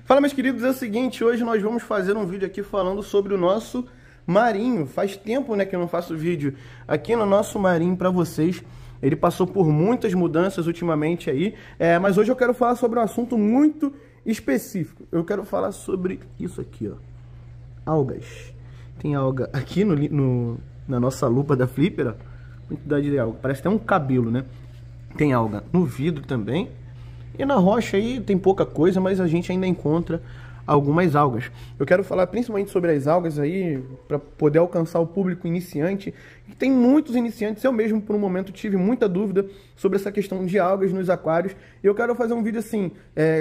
Fala, meus queridos, é o seguinte, hoje nós vamos fazer um vídeo aqui falando sobre o nosso marinho. Faz tempo, né, que eu não faço vídeo aqui no nosso marinho para vocês. Ele passou por muitas mudanças ultimamente aí, mas hoje eu quero falar sobre um assunto muito específico. Eu quero falar sobre isso aqui, ó, algas. Tem alga aqui na nossa lupa da Flipper, ó, quantidade de alga, parece até um cabelo, né? Tem alga no vidro também. E na rocha aí tem pouca coisa, mas a gente ainda encontra algumas algas. Eu quero falar principalmente sobre as algas aí, para poder alcançar o público iniciante. E tem muitos iniciantes, eu mesmo por um momento tive muita dúvida sobre essa questão de algas nos aquários. E eu quero fazer um vídeo assim,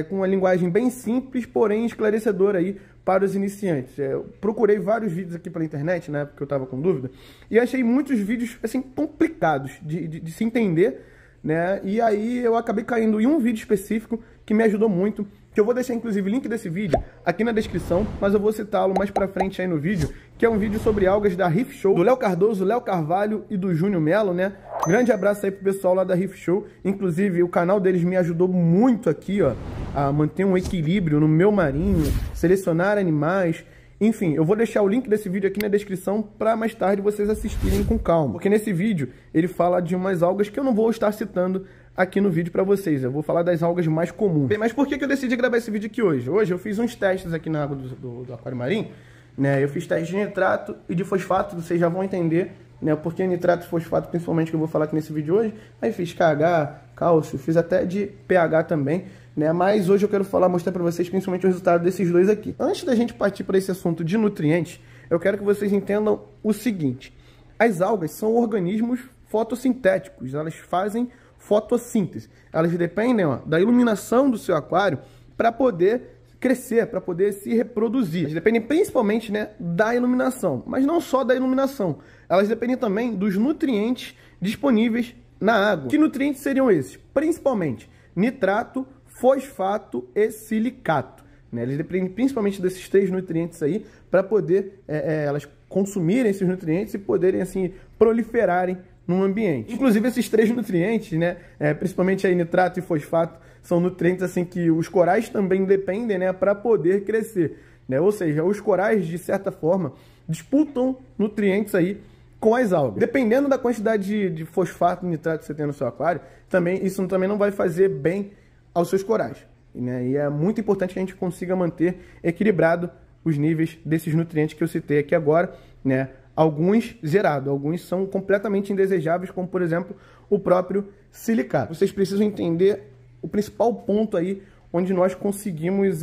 com uma linguagem bem simples, porém esclarecedora aí para os iniciantes. Eu procurei vários vídeos aqui pela internet, na época que eu estava com dúvida, e achei muitos vídeos assim complicados de se entender, né? E aí eu acabei caindo em um vídeo específico que me ajudou muito, que eu vou deixar inclusive o link desse vídeo aqui na descrição, mas eu vou citá-lo mais pra frente aí no vídeo, que é um vídeo sobre algas da Reef Show, do Léo Cardoso, Léo Carvalho e do Júnior Melo, né? Grande abraço aí pro pessoal lá da Reef Show. Inclusive o canal deles me ajudou muito aqui, ó, a manter um equilíbrio no meu marinho, selecionar animais. Enfim, eu vou deixar o link desse vídeo aqui na descrição para mais tarde vocês assistirem com calma. Porque nesse vídeo ele fala de umas algas que eu não vou estar citando aqui no vídeo para vocês. Eu vou falar das algas mais comuns. Bem, mas por que eu decidi gravar esse vídeo aqui hoje? Hoje eu fiz uns testes aqui na água do aquário marinho, né? Eu fiz testes de nitrato e de fosfato, vocês já vão entender, né? Porque nitrato e fosfato, principalmente, que eu vou falar aqui nesse vídeo hoje. Aí fiz KH, cálcio, fiz até de pH também, né? Mas hoje eu quero mostrar para vocês principalmente o resultado desses dois aqui. Antes da gente partir para esse assunto de nutrientes, eu quero que vocês entendam o seguinte: as algas são organismos fotossintéticos, elas fazem fotossíntese. Elas dependem, ó, da iluminação do seu aquário para poder crescer, para poder se reproduzir. Elas dependem principalmente, né, da iluminação, mas não só da iluminação. Elas dependem também dos nutrientes disponíveis na água. Que nutrientes seriam esses? Principalmente nitrato, fosfato e silicato, né? Eles dependem principalmente desses três nutrientes aí para poder elas consumirem esses nutrientes e poderem assim proliferarem no ambiente. Inclusive esses três nutrientes, né, principalmente aí nitrato e fosfato, são nutrientes assim que os corais também dependem, né, para poder crescer, né? Ou seja, os corais de certa forma disputam nutrientes aí com as algas. Dependendo da quantidade de fosfato e nitrato que você tem no seu aquário, isso também não vai fazer bem aos seus corais, né? E é muito importante que a gente consiga manter equilibrado os níveis desses nutrientes que eu citei aqui agora, né? Alguns zerados, alguns são completamente indesejáveis, como por exemplo o próprio silicato. Vocês precisam entender o principal ponto aí onde nós conseguimos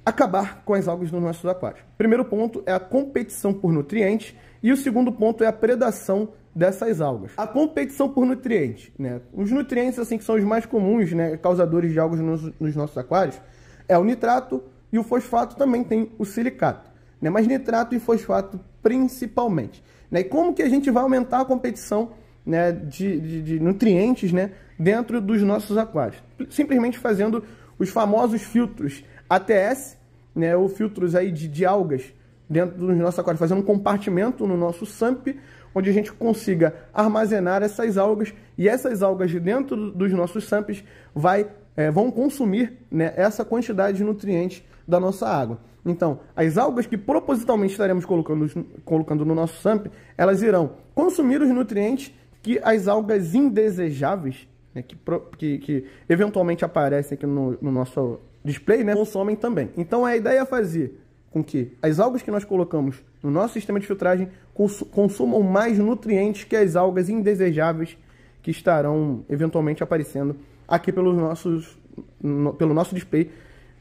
acabar com as algas nos nossos aquários. O primeiro ponto é a competição por nutrientes e o segundo ponto é a predação dessas algas. A competição por nutrientes, né? Os nutrientes assim que são os mais comuns, né, causadores de algas nos nossos aquários, é o nitrato e o fosfato, também tem o silicato, né? Mas nitrato e fosfato principalmente, né? E como que a gente vai aumentar a competição, né, de nutrientes, né, dentro dos nossos aquários? Simplesmente fazendo os famosos filtros ATS, né, ou filtros aí de algas dentro dos nossos aquários, fazendo um compartimento no nosso SUMP, onde a gente consiga armazenar essas algas, e essas algas dentro dos nossos SUMPs vão consumir, né, essa quantidade de nutrientes da nossa água. Então, as algas que propositalmente estaremos colocando no nosso SUMP, elas irão consumir os nutrientes que as algas indesejáveis, né, que eventualmente aparecem aqui no nosso display, né, consomem também. Então, a ideia é fazer com que as algas que nós colocamos no nosso sistema de filtragem consumam mais nutrientes que as algas indesejáveis que estarão eventualmente aparecendo aqui pelo nosso display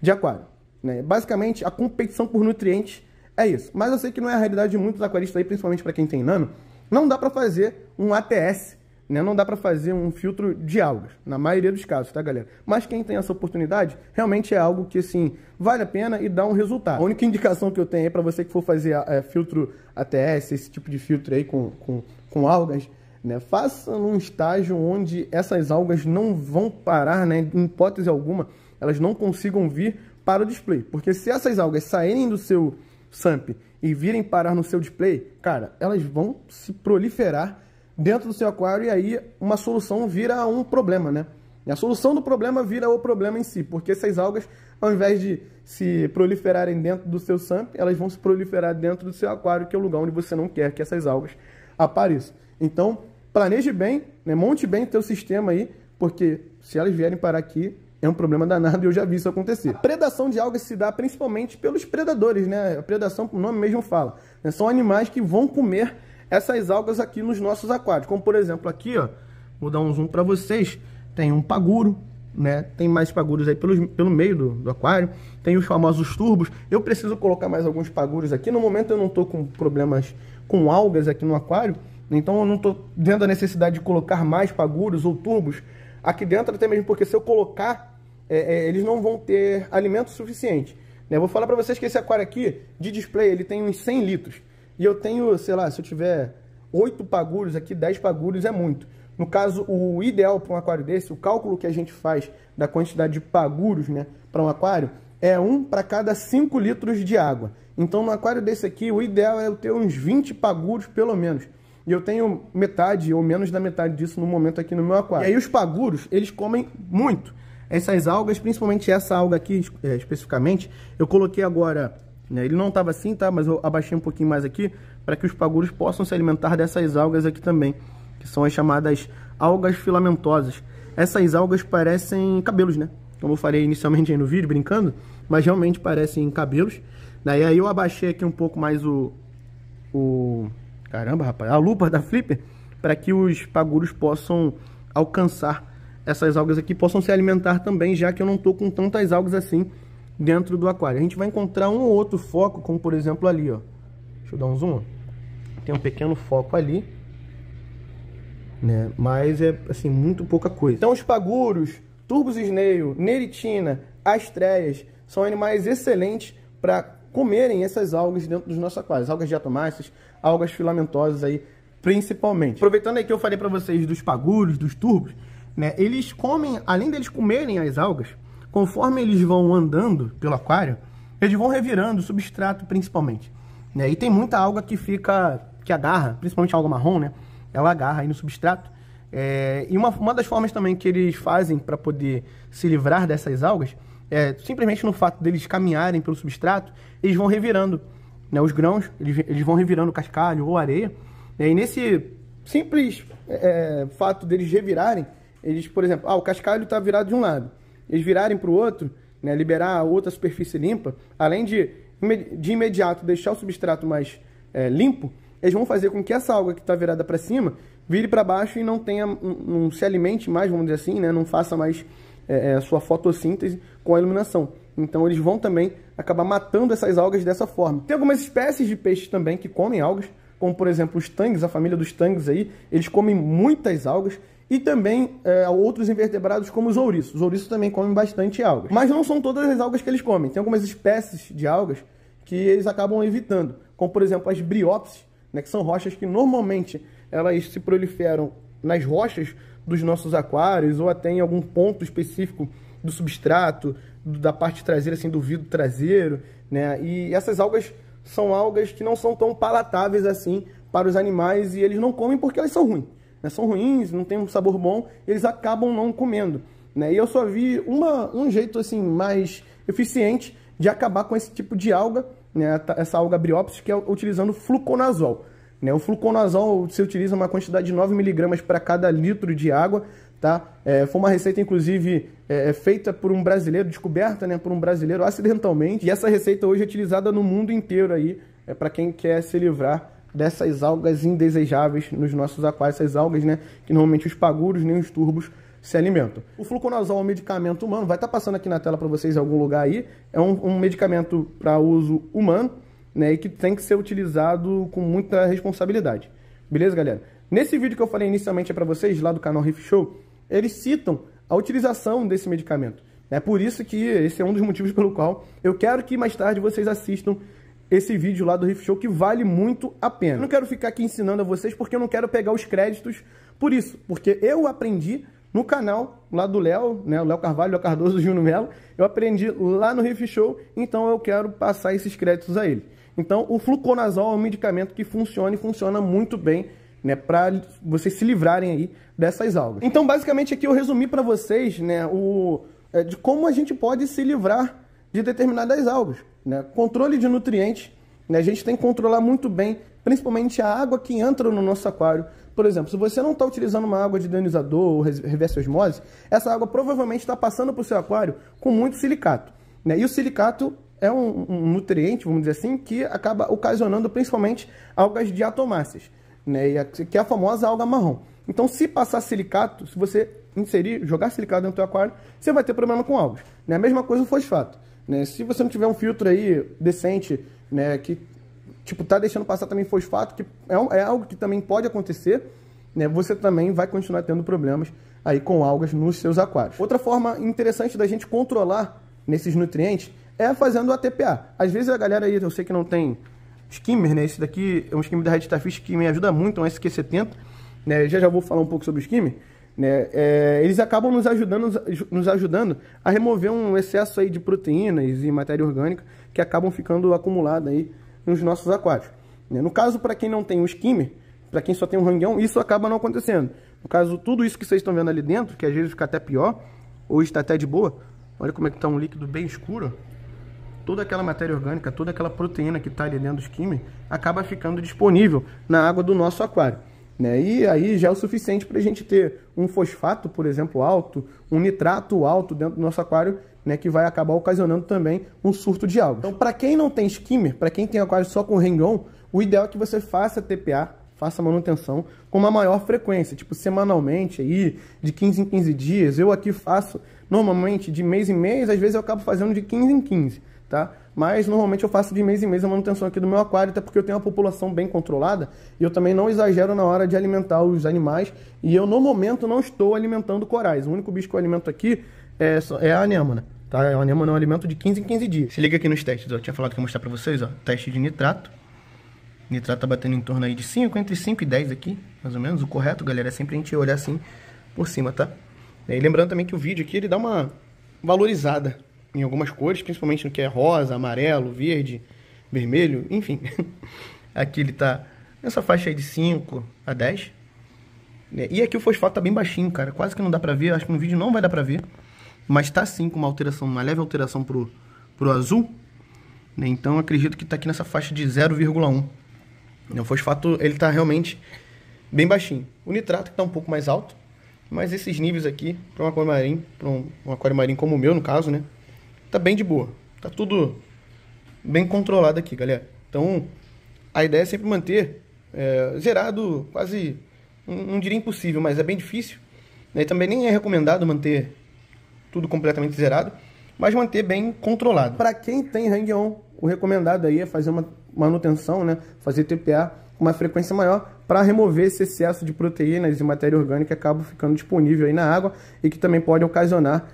de aquário, né? Basicamente, a competição por nutrientes é isso. Mas eu sei que não é a realidade de muitos aquaristas aí, principalmente para quem tem nano. Não dá para fazer um ATS, né? Não dá para fazer um filtro de algas, na maioria dos casos, tá, galera? Mas quem tem essa oportunidade, realmente é algo que, assim, vale a pena e dá um resultado. A única indicação que eu tenho aí para você que for fazer filtro ATS, esse tipo de filtro aí com algas, né? Faça num estágio onde essas algas não vão parar, né? Em hipótese alguma, elas não consigam vir para o display. Porque se essas algas saírem do seu SUMP e virem parar no seu display, cara, elas vão se proliferar dentro do seu aquário e aí uma solução vira um problema, né? E a solução do problema vira o problema em si, porque essas algas ao invés de se proliferarem dentro do seu SUMP, elas vão se proliferar dentro do seu aquário, que é o lugar onde você não quer que essas algas apareçam. Então, planeje bem, né? Monte bem o teu sistema aí, porque se elas vierem parar aqui, é um problema danado e eu já vi isso acontecer. A predação de algas se dá principalmente pelos predadores, né? A predação, o nome mesmo fala, né? São animais que vão comer essas algas aqui nos nossos aquários. Como, por exemplo, aqui, ó, vou dar um zoom para vocês, tem um paguro, né? Tem mais paguros aí pelo meio do aquário, tem os famosos turbos. Eu preciso colocar mais alguns paguros aqui. No momento eu não estou com problemas com algas aqui no aquário, então eu não estou vendo a necessidade de colocar mais paguros ou turbos aqui dentro, até mesmo porque se eu colocar, eles não vão ter alimento suficiente, né? Eu vou falar para vocês que esse aquário aqui, de display, ele tem uns 100 litros. E eu tenho, sei lá, se eu tiver 8 paguros aqui, 10 paguros é muito. No caso, o ideal para um aquário desse, o cálculo que a gente faz da quantidade de paguros, né, para um aquário, é 1 para cada 5 litros de água. Então, no aquário desse aqui, o ideal é eu ter uns 20 paguros, pelo menos. E eu tenho metade ou menos da metade disso no momento aqui no meu aquário. E aí os paguros, eles comem muito. Essas algas, principalmente essa alga aqui, especificamente, eu coloquei agora, né, ele não estava assim, tá? Mas eu abaixei um pouquinho mais aqui, para que os paguros possam se alimentar dessas algas aqui também, que são as chamadas algas filamentosas. Essas algas parecem cabelos, né? Como eu falei inicialmente aí no vídeo, brincando, mas realmente parecem cabelos. Daí aí eu abaixei aqui um pouco mais caramba, rapaz, a lupa da Flipper, para que os paguros possam alcançar essas algas aqui, possam se alimentar também, já que eu não estou com tantas algas assim dentro do aquário. A gente vai encontrar um ou outro foco, como por exemplo ali, ó. Deixa eu dar um zoom. Tem um pequeno foco ali, né? Mas é assim, muito pouca coisa. Então os paguros, turbos snail, neritina, astreias são animais excelentes para comerem essas algas dentro dos nossos aquários. Algas diatomáceas, algas filamentosas aí, principalmente. Aproveitando aí que eu falei para vocês dos paguros, dos turbos, né? Eles comem, além deles comerem as algas, conforme eles vão andando pelo aquário, eles vão revirando o substrato principalmente, né? E tem muita alga que agarra, principalmente a alga marrom, né? Ela agarra aí no substrato. E uma das formas também que eles fazem para poder se livrar dessas algas é simplesmente no fato deles caminharem pelo substrato, eles vão revirando, né, os grãos, eles vão revirando cascalho ou areia. E nesse simples fato deles revirarem, eles, por exemplo, o cascalho está virado de um lado, eles virarem para o outro, né, liberar a outra superfície limpa, além de imediato deixar o substrato mais limpo, eles vão fazer com que essa alga que está virada para cima vire para baixo e não se alimente mais, vamos dizer assim, né, não faça mais a sua fotossíntese com a iluminação. Então eles vão também acabar matando essas algas dessa forma. Tem algumas espécies de peixes também que comem algas, como por exemplo os tangues, a família dos tangues aí, eles comem muitas algas. E também outros invertebrados como os ouriços. Os ouriços também comem bastante algas. Mas não são todas as algas que eles comem. Tem algumas espécies de algas que eles acabam evitando. Como por exemplo as briópsis, né, que são rochas que normalmente elas se proliferam nas rochas dos nossos aquários ou até em algum ponto específico do substrato, da parte traseira, assim, do vidro traseiro, né? E essas algas são algas que não são tão palatáveis assim para os animais e eles não comem porque elas são ruins, né? São ruins, não tem um sabor bom, eles acabam não comendo, né? E eu só vi um jeito assim mais eficiente de acabar com esse tipo de alga, né? Essa alga briópsis, que é utilizando fluconazol. O fluconazol se utiliza uma quantidade de 9 mg para cada litro de água, tá? Foi uma receita, inclusive, feita por um brasileiro, descoberta, né, por um brasileiro acidentalmente. E essa receita hoje é utilizada no mundo inteiro aí, para quem quer se livrar dessas algas indesejáveis nos nossos aquários, essas algas, né, que normalmente os paguros nem os turbos se alimentam. O fluconazol é um medicamento humano, vai estar passando aqui na tela para vocês em algum lugar aí, é um medicamento para uso humano, né, e que tem que ser utilizado com muita responsabilidade. Beleza, galera? Nesse vídeo que eu falei inicialmente para vocês, lá do canal Reef Show, eles citam a utilização desse medicamento. É por isso que esse é um dos motivos pelo qual eu quero que mais tarde vocês assistam esse vídeo lá do Reef Show, que vale muito a pena. Eu não quero ficar aqui ensinando a vocês porque eu não quero pegar os créditos por isso, porque eu aprendi no canal lá do Léo, né, o Léo Carvalho, Léo Cardoso, o Júnior Melo, eu aprendi lá no Reef Show, então eu quero passar esses créditos a ele. Então o fluconazol é um medicamento que funciona e funciona muito bem, né, para vocês se livrarem aí dessas algas. Então basicamente aqui eu resumi para vocês, né, de como a gente pode se livrar de determinadas algas, né? Controle de nutrientes, né? A gente tem que controlar muito bem, principalmente a água que entra no nosso aquário. Por exemplo, se você não está utilizando uma água de ionizador ou reversa osmose, essa água provavelmente está passando para o seu aquário com muito silicato, né? E o silicato é um nutriente, vamos dizer assim, que acaba ocasionando principalmente algas diatomáceas, né? Que é a famosa alga marrom. Então, se passar silicato, se você jogar silicato dentro do aquário, você vai ter problema com algas, né? A mesma coisa o fosfato, né? Se você não tiver um filtro aí decente, né, que tipo tá deixando passar também fosfato, que é algo que também pode acontecer, né? Você também vai continuar tendo problemas aí com algas nos seus aquários. Outra forma interessante da gente controlar nesses nutrientes é fazendo a TPA. Às vezes a galera aí, eu sei que não tem skimmer, né? Esse daqui é um skimmer da Red Starfish que me ajuda muito, um SQ70, né? Já vou falar um pouco sobre o skimmer, né? Eles acabam nos ajudando a remover um excesso aí de proteínas e matéria orgânica que acabam ficando acumuladas aí nos nossos aquários, né? No caso, para quem não tem o skimmer, para quem só tem um hang-on, isso acaba não acontecendo. No caso, tudo isso que vocês estão vendo ali dentro, que às vezes fica até pior, ou está até de boa, olha como é que está um líquido bem escuro. Toda aquela matéria orgânica, toda aquela proteína que está ali dentro do skimmer, acaba ficando disponível na água do nosso aquário, né? E aí já é o suficiente para a gente ter um fosfato, por exemplo, alto, um nitrato alto dentro do nosso aquário, né, que vai acabar ocasionando também um surto de algas. Então, para quem não tem skimmer, para quem tem aquário só com hang-on, o ideal é que você faça TPA, faça manutenção com uma maior frequência, tipo semanalmente, aí, de 15 em 15 dias. Eu aqui faço normalmente de mês em mês, às vezes eu acabo fazendo de 15 em 15, tá? Mas normalmente eu faço de mês em mês a manutenção aqui do meu aquário, até porque eu tenho uma população bem controlada e eu também não exagero na hora de alimentar os animais, e eu no momento não estou alimentando corais. O único bicho que eu alimento aqui é a anêmona, tá? A anêmona é um alimento de 15 em 15 dias. Se liga aqui nos testes, ó. Eu tinha falado que ia mostrar pra vocês, ó. Teste de nitrato. O nitrato tá batendo em torno aí de 5, entre 5 e 10 aqui, mais ou menos. O correto, galera, é sempre a gente olhar assim por cima, tá? E aí, lembrando também que o vídeo aqui, ele dá uma valorizada em algumas cores, principalmente no que é rosa, amarelo, verde, vermelho, enfim. Aqui ele tá nessa faixa aí de 5 a 10. E aqui o fosfato tá bem baixinho, cara. Quase que não dá pra ver, acho que no vídeo não vai dar pra ver. Mas tá sim com uma alteração, uma leve alteração pro azul, né? Então acredito que tá aqui nessa faixa de 0,1. O fosfato, ele tá realmente bem baixinho. O nitrato que tá um pouco mais alto, mas esses níveis aqui, para um aquário marinho como o meu, no caso, né, tá bem de boa. Tá tudo bem controlado aqui, galera. Então, a ideia é sempre manter zerado, quase, não diria impossível, mas é bem difícil, né? E também nem é recomendado manter tudo completamente zerado, mas manter bem controlado. Para quem tem hang-on, o recomendado aí é fazer uma manutenção, né? Fazer TPA com uma frequência maior para remover esse excesso de proteínas e matéria orgânica que acaba ficando disponível aí na água e que também pode ocasionar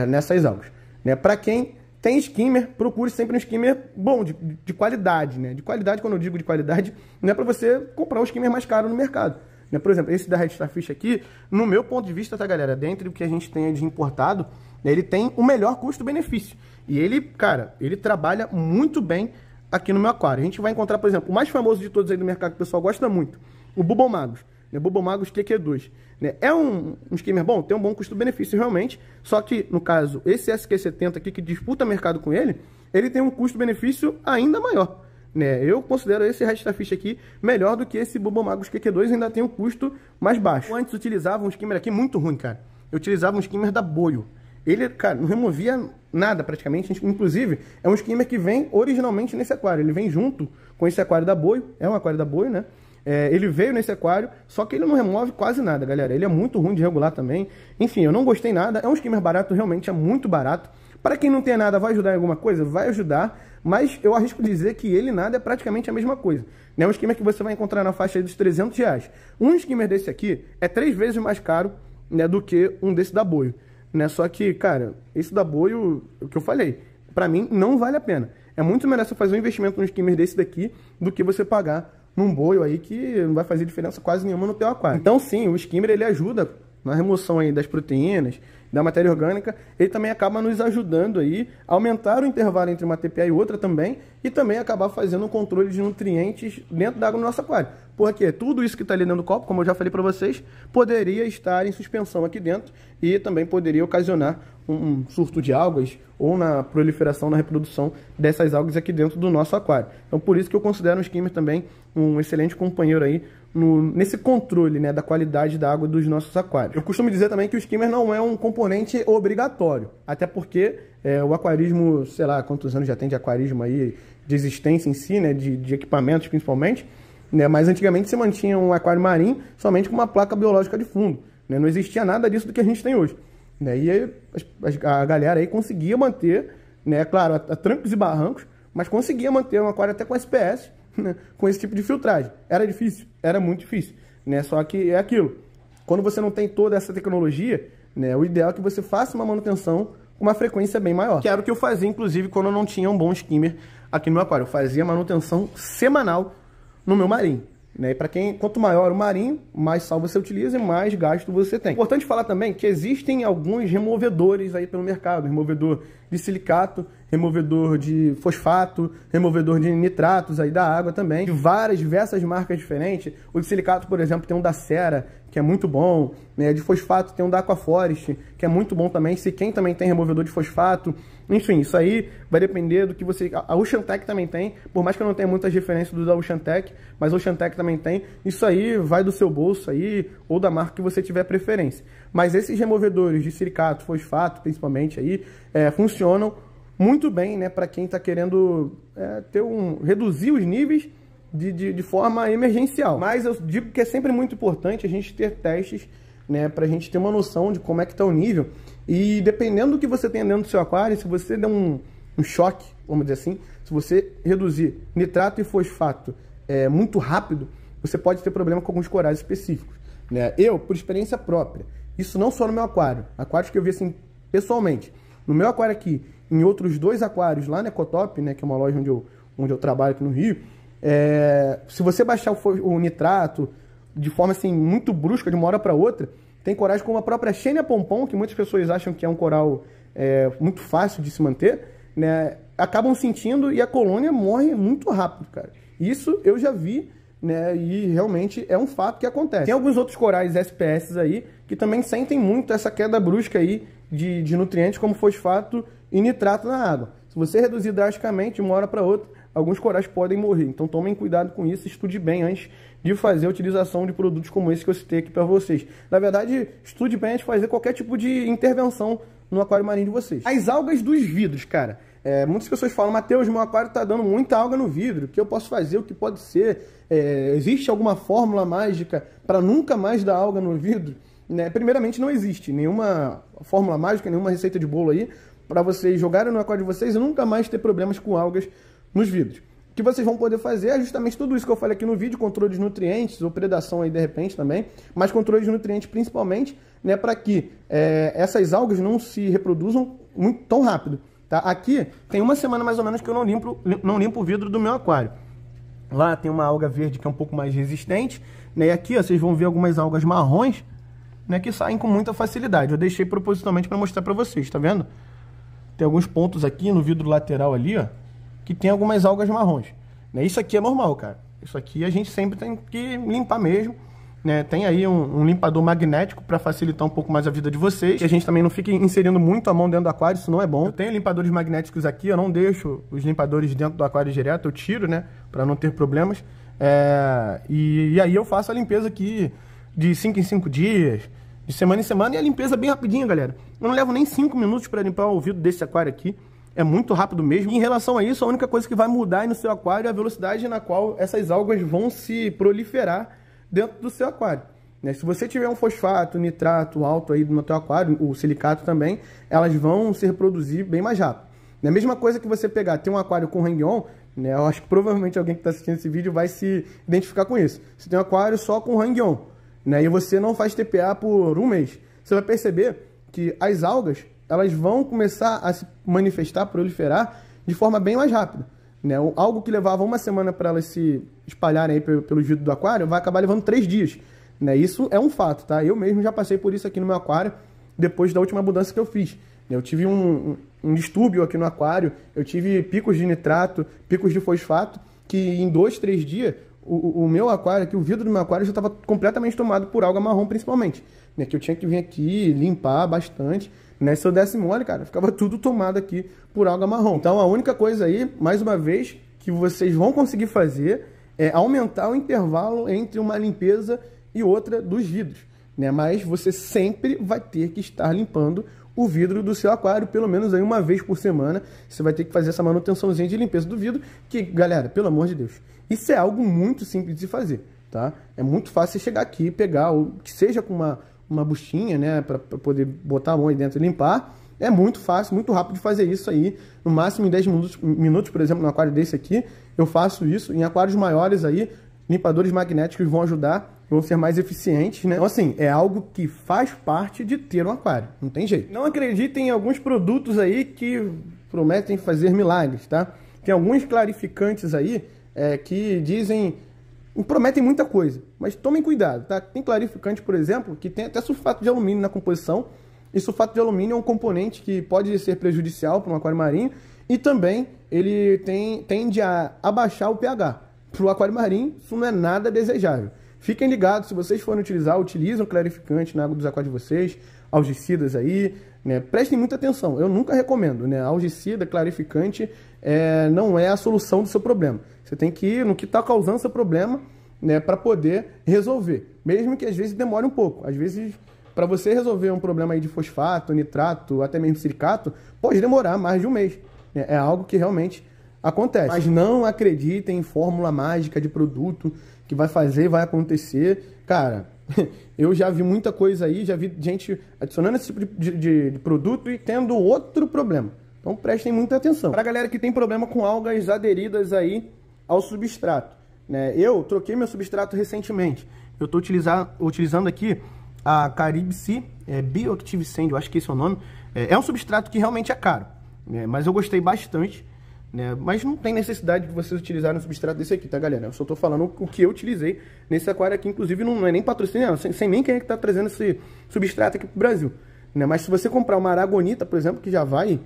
nessas algas, né? Para quem tem skimmer, procure sempre um skimmer bom, de qualidade, né? De qualidade, quando eu digo de qualidade, não é para você comprar um skimmer mais caro no mercado, né? Por exemplo, esse da Red Starfish aqui, no meu ponto de vista, tá, galera? Dentro do que a gente tem de importado, ele tem o melhor custo-benefício. E ele, cara, ele trabalha muito bem aqui no meu aquário. A gente vai encontrar, por exemplo, o mais famoso de todos aí do mercado que o pessoal gosta muito, o Bubble Magus, né? Bubble Magus QQ2. Né? É um skimmer bom, tem um bom custo-benefício realmente, só que, no caso, esse SQ70 aqui, que disputa mercado com ele, ele tem um custo-benefício ainda maior, né? Eu considero esse Red Starfish aqui melhor do que esse Bubble Magus QQ2, ainda tem um custo mais baixo. Eu antes utilizava um skimmer aqui muito ruim, cara. Eu utilizava um skimmer da Boio. Ele, cara, não removia nada praticamente, inclusive é um skimmer que vem originalmente nesse aquário, ele vem junto com esse aquário da Boio, é um aquário da Boio, né? Ele veio nesse aquário, só que ele não remove quase nada, galera. Ele é muito ruim de regular também. Enfim, eu não gostei nada. É um skimmer barato, realmente é muito barato. Para quem não tem nada, vai ajudar em alguma coisa? Vai ajudar, mas eu arrisco dizer que ele nada é praticamente a mesma coisa. É um skimmer que você vai encontrar na faixa dos R$300. Um skimmer desse aqui é 3 vezes mais caro, né, do que um desse da Boio, né? Só que, cara, esse da Boio, o que eu falei, pra mim não vale a pena. É muito melhor você fazer um investimento num skimmer desse daqui do que você pagar num Boio aí que não vai fazer diferença quase nenhuma no teu aquário. Então sim, o skimmer ele ajuda na remoção aí das proteínas, da matéria orgânica, ele também acaba nos ajudando aí a aumentar o intervalo entre uma TPA e outra também, e também acabar fazendo um controle de nutrientes dentro da água do nosso aquário. Porque tudo isso que está ali dentro do copo, como eu já falei para vocês, poderia estar em suspensão aqui dentro e também poderia ocasionar um surto de algas ou na proliferação, na reprodução dessas algas aqui dentro do nosso aquário. Então por isso que eu considero o skimmer também um excelente companheiro aí nesse controle, né, da qualidade da água dos nossos aquários. Eu costumo dizer também que o skimmer não é um componente obrigatório, até porque o aquarismo, sei lá quantos anos já tem de aquarismo aí, de existência em si, né, de equipamentos principalmente, né, mas antigamente se mantinha um aquário marinho somente com uma placa biológica de fundo, né, não existia nada disso do que a gente tem hoje. Né, e aí, a galera aí conseguia manter, né, claro, a trancos e barrancos, mas conseguia manter um aquário até com SPS, né, com esse tipo de filtragem. Era difícil? Era muito difícil, né? Só que é aquilo. Quando você não tem toda essa tecnologia, né, o ideal é que você faça uma manutenção com uma frequência bem maior. Que era o que eu fazia, inclusive, quando eu não tinha um bom skimmer aqui no meu aquário. Eu fazia manutenção semanal no meu marinho. Né? E para quanto maior o marinho, mais sal você utiliza e mais gasto você tem. Importante falar também que existem alguns removedores aí pelo mercado. Removedor de silicato, removedor de fosfato, removedor de nitratos aí da água também. De várias, diversas marcas diferentes. O de silicato, por exemplo, tem um da Cera, que é muito bom. Né? De fosfato tem um da Aquaforest, que é muito bom também. Siquem também tem removedor de fosfato. Enfim, isso aí vai depender do que você... A Oceantec também tem, por mais que eu não tenha muitas referências do da Oceantec, mas a Oceantec também tem. Isso aí vai do seu bolso aí, ou da marca que você tiver preferência. Mas esses removedores de silicato, fosfato, principalmente aí, funcionam muito bem, né, para quem está querendo reduzir os níveis de forma emergencial. Mas eu digo que é sempre muito importante a gente ter testes, né, para a gente ter uma noção de como é que está o nível. E dependendo do que você tem dentro do seu aquário, se você der um choque, vamos dizer assim, se você reduzir nitrato e fosfato muito rápido, você pode ter problema com alguns corais específicos. Né? Eu, por experiência própria, isso não só no meu aquário, aquários que eu vi assim pessoalmente, no meu aquário aqui, em outros 2 aquários lá na Ecotop, né, que é uma loja onde eu trabalho aqui no Rio, se você baixar o nitrato de forma assim muito brusca, de uma hora para outra, tem corais como a própria Xenia Pompom, que muitas pessoas acham que é um coral muito fácil de se manter, né, acabam sentindo e a colônia morre muito rápido, cara. Isso eu já vi, né, e realmente é um fato que acontece. Tem alguns outros corais SPS aí que também sentem muito essa queda brusca aí de nutrientes como fosfato e nitrato na água. Se você reduzir drasticamente de uma hora para outra, alguns corais podem morrer. Então tomem cuidado com isso, estude bem antes de fazer a utilização de produtos como esse que eu citei aqui para vocês. Na verdade, estude bem antes de fazer qualquer tipo de intervenção no aquário marinho de vocês. As algas dos vidros, cara. Muitas pessoas falam, Matheus, meu aquário está dando muita alga no vidro, o que eu posso fazer, o que pode ser? Existe alguma fórmula mágica para nunca mais dar alga no vidro? Né? Primeiramente, não existe nenhuma fórmula mágica, nenhuma receita de bolo aí para vocês jogarem no aquário de vocês e nunca mais ter problemas com algas nos vidros. O que vocês vão poder fazer é justamente tudo isso que eu falei aqui no vídeo, controle de nutrientes ou predação aí de repente também, mas controle de nutrientes principalmente, né, para que essas algas não se reproduzam tão rápido. Tá? Aqui tem uma semana mais ou menos que eu não limpo o vidro do meu aquário. Lá tem uma alga verde que é um pouco mais resistente, né, e aqui ó, vocês vão ver algumas algas marrons, né, que saem com muita facilidade. Eu deixei propositalmente para mostrar para vocês, tá vendo? Tem alguns pontos aqui no vidro lateral ali, ó, que tem algumas algas marrons. Né? Isso aqui é normal, cara. Isso aqui a gente sempre tem que limpar mesmo. Né? Tem aí um limpador magnético para facilitar um pouco mais a vida de vocês. Que a gente também não fique inserindo muito a mão dentro do aquário, isso não é bom. Eu tenho limpadores magnéticos aqui, eu não deixo os limpadores dentro do aquário direto, eu tiro, né, para não ter problemas. E aí eu faço a limpeza aqui de 5 em 5 dias, de semana em semana, e a limpeza bem rapidinho, galera. Eu não levo nem 5 minutos para limpar o vidro desse aquário aqui. É muito rápido mesmo. E em relação a isso, a única coisa que vai mudar aí no seu aquário é a velocidade na qual essas algas vão se proliferar dentro do seu aquário. Né? Se você tiver um fosfato, nitrato alto aí no seu aquário, o silicato também, elas vão se reproduzir bem mais rápido. É a mesma coisa que você pegar, ter um aquário com hang-on, né? Eu acho que provavelmente alguém que está assistindo esse vídeo vai se identificar com isso. Você tem um aquário só com hang-on, né? E você não faz TPA por um mês. Você vai perceber que as algas elas vão começar a se manifestar, proliferar de forma bem mais rápida. Né? Algo que levava uma semana para elas se espalharem aí pelo vidro do aquário, vai acabar levando 3 dias. Né? Isso é um fato, tá? Eu mesmo já passei por isso aqui no meu aquário, depois da última mudança que eu fiz. Eu tive um distúrbio aqui no aquário, eu tive picos de nitrato, picos de fosfato, que em 2, 3 dias o meu aquário aqui, o vidro do meu aquário já estava completamente tomado por alga marrom, principalmente, né? Que eu tinha que vir aqui limpar bastante, né? Se eu desse mole, cara, ficava tudo tomado aqui por alga marrom. Então a única coisa aí, mais uma vez, que vocês vão conseguir fazer é aumentar o intervalo entre uma limpeza e outra dos vidros, né? Mas você sempre vai ter que estar limpando o vidro do seu aquário, pelo menos aí uma vez por semana. Você vai ter que fazer essa manutençãozinha de limpeza do vidro, que, galera, pelo amor de Deus, isso é algo muito simples de se fazer, tá? É muito fácil você chegar aqui e pegar, ou que seja com uma buchinha, né, para poder botar a mão aí dentro e limpar. É muito fácil, muito rápido de fazer isso aí, no máximo em 10 minutos, por exemplo, no aquário desse aqui, eu faço isso. Em aquários maiores aí, limpadores magnéticos vão ajudar, vão ser mais eficientes, né? Então, assim, é algo que faz parte de ter um aquário, não tem jeito. Não acreditem em alguns produtos aí que prometem fazer milagres, tá? Tem alguns clarificantes aí que dizem, prometem muita coisa, mas tomem cuidado, tá? Tem clarificante, por exemplo, que tem até sulfato de alumínio na composição, e sulfato de alumínio é um componente que pode ser prejudicial para um aquário marinho, e também ele tende a abaixar o pH. Para o aquário marinho, isso não é nada desejável. Fiquem ligados, se vocês forem utilizar, utilizem clarificante na água dos aquários de vocês, algicidas aí, né? Prestem muita atenção, eu nunca recomendo, né? Algicida, clarificante, não é a solução do seu problema. Você tem que ir no que está causando seu problema, né, para poder resolver, mesmo que às vezes demore um pouco. Às vezes, para você resolver um problema aí de fosfato, nitrato, até mesmo silicato, pode demorar mais de um mês, né? É algo que realmente acontece. Mas não acreditem em fórmula mágica de produto que vai fazer, vai acontecer. Cara, eu já vi muita coisa aí, já vi gente adicionando esse tipo de produto e tendo outro problema. Então prestem muita atenção. Para a galera que tem problema com algas aderidas aí ao substrato, né? Eu troquei meu substrato recentemente. Eu estou utilizando aqui a Caribe Sea Bioactive Sand, eu acho que esse é o nome. É um substrato que realmente é caro, né? Mas eu gostei bastante, né? Mas não tem necessidade de vocês utilizarem um substrato desse aqui, tá, galera? Eu só tô falando o que eu utilizei nesse aquário aqui, inclusive não é nem patrocínio, não, sem nem quem é que tá trazendo esse substrato aqui pro Brasil, né? Mas se você comprar uma aragonita, por exemplo, que já vai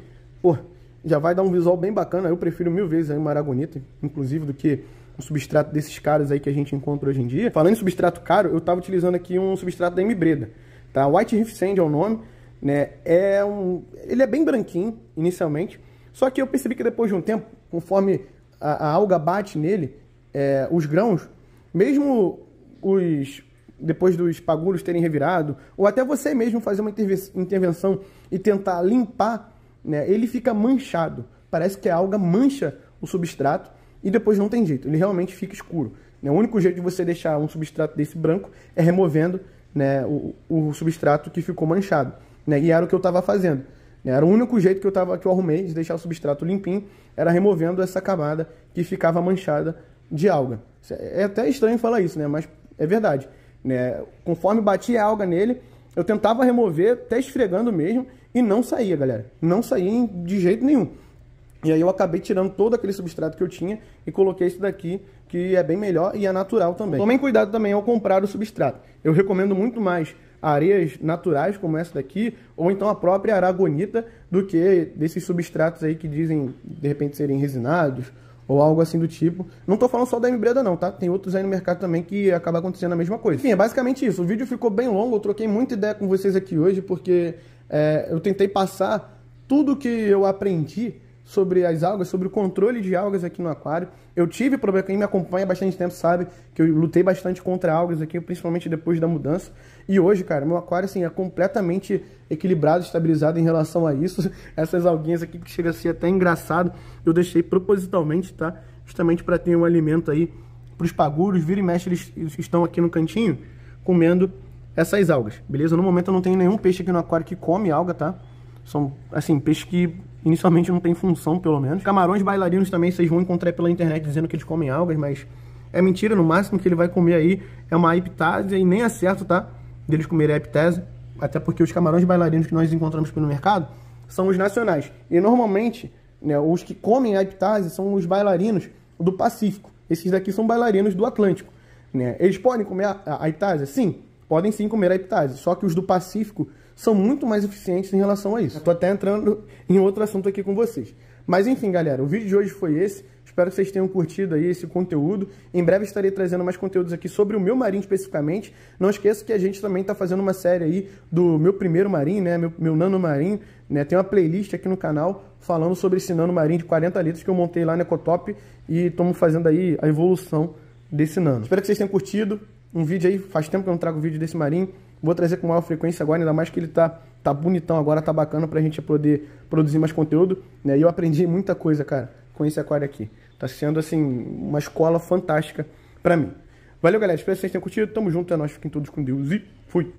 dar um visual bem bacana, eu prefiro 1000 vezes aí uma aragonita, inclusive, do que um substrato desses caros aí que a gente encontra hoje em dia. Falando em substrato caro, eu tava utilizando aqui um substrato da M-Breda, tá? White Reef Sand é o nome, né? Ele é bem branquinho, inicialmente. Só que eu percebi que depois de um tempo, conforme a alga bate nele, os grãos, mesmo depois dos pagulhos terem revirado, ou até você mesmo fazer uma intervenção e tentar limpar, né, ele fica manchado. Parece que a alga mancha o substrato e depois não tem jeito, ele realmente fica escuro, né? O único jeito de você deixar um substrato desse branco é removendo, né, o substrato que ficou manchado, né? E era o que eu estava fazendo. Era o único jeito que eu arrumei de deixar o substrato limpinho, era removendo essa camada que ficava manchada de alga. É até estranho falar isso, né? Mas é verdade, né? Conforme batia a alga nele, eu tentava remover, até esfregando mesmo, e não saía, galera. Não saía de jeito nenhum. E aí eu acabei tirando todo aquele substrato que eu tinha e coloquei esse daqui, que é bem melhor e é natural também. Tomem cuidado também ao comprar o substrato. Eu recomendo muito mais areias naturais como essa daqui, ou então a própria aragonita, do que desses substratos aí que dizem de repente serem resinados ou algo assim do tipo. Não tô falando só da M-Breda não, tá? Tem outros aí no mercado também que acaba acontecendo a mesma coisa. Enfim, é basicamente isso. O vídeo ficou bem longo, eu troquei muita ideia com vocês aqui hoje, porque eu tentei passar tudo que eu aprendi sobre as algas, sobre o controle de algas aqui no aquário. Eu tive problema, quem me acompanha há bastante tempo sabe que eu lutei bastante contra algas aqui, principalmente depois da mudança. E hoje, cara, meu aquário assim, é completamente equilibrado, estabilizado em relação a isso. Essas alguinhas aqui que chega a ser até engraçado, eu deixei propositalmente, tá? Justamente para ter um alimento aí para os pagurus. Vira e mexe, eles estão aqui no cantinho comendo essas algas, beleza? No momento eu não tenho nenhum peixe aqui no aquário que come alga, tá? São, assim, peixes que inicialmente não tem função, pelo menos. Camarões bailarinos também vocês vão encontrar pela internet dizendo que eles comem algas, mas é mentira. No máximo que ele vai comer aí é uma eptásia, e nem é certo, tá? Deles comerem a eptásia, até porque os camarões bailarinos que nós encontramos pelo mercado são os nacionais. E normalmente, né, os que comem a eptásia são os bailarinos do Pacífico. Esses daqui são bailarinos do Atlântico, né? Eles podem comer a eptásia? Sim, podem sim comer a eptásia, só que os do Pacífico são muito mais eficientes em relação a isso. Estou até entrando em outro assunto aqui com vocês. Mas enfim, galera, o vídeo de hoje foi esse. Espero que vocês tenham curtido aí esse conteúdo. Em breve estarei trazendo mais conteúdos aqui sobre o meu marinho especificamente. Não esqueça que a gente também está fazendo uma série aí do meu primeiro marinho, né? Meu nano marinho, né? Tem uma playlist aqui no canal falando sobre esse nano marinho de 40 litros que eu montei lá na Ecotop e estamos fazendo aí a evolução desse nano. Espero que vocês tenham curtido. Um vídeo aí, faz tempo que eu não trago vídeo desse marinho. Vou trazer com maior frequência agora, ainda mais que ele tá bonitão agora, tá bacana pra gente poder produzir mais conteúdo, né? E eu aprendi muita coisa, cara, com esse aquário aqui. Tá sendo, assim, uma escola fantástica pra mim. Valeu, galera. Espero que vocês tenham curtido. Tamo junto, é nóis. Fiquem todos com Deus e fui!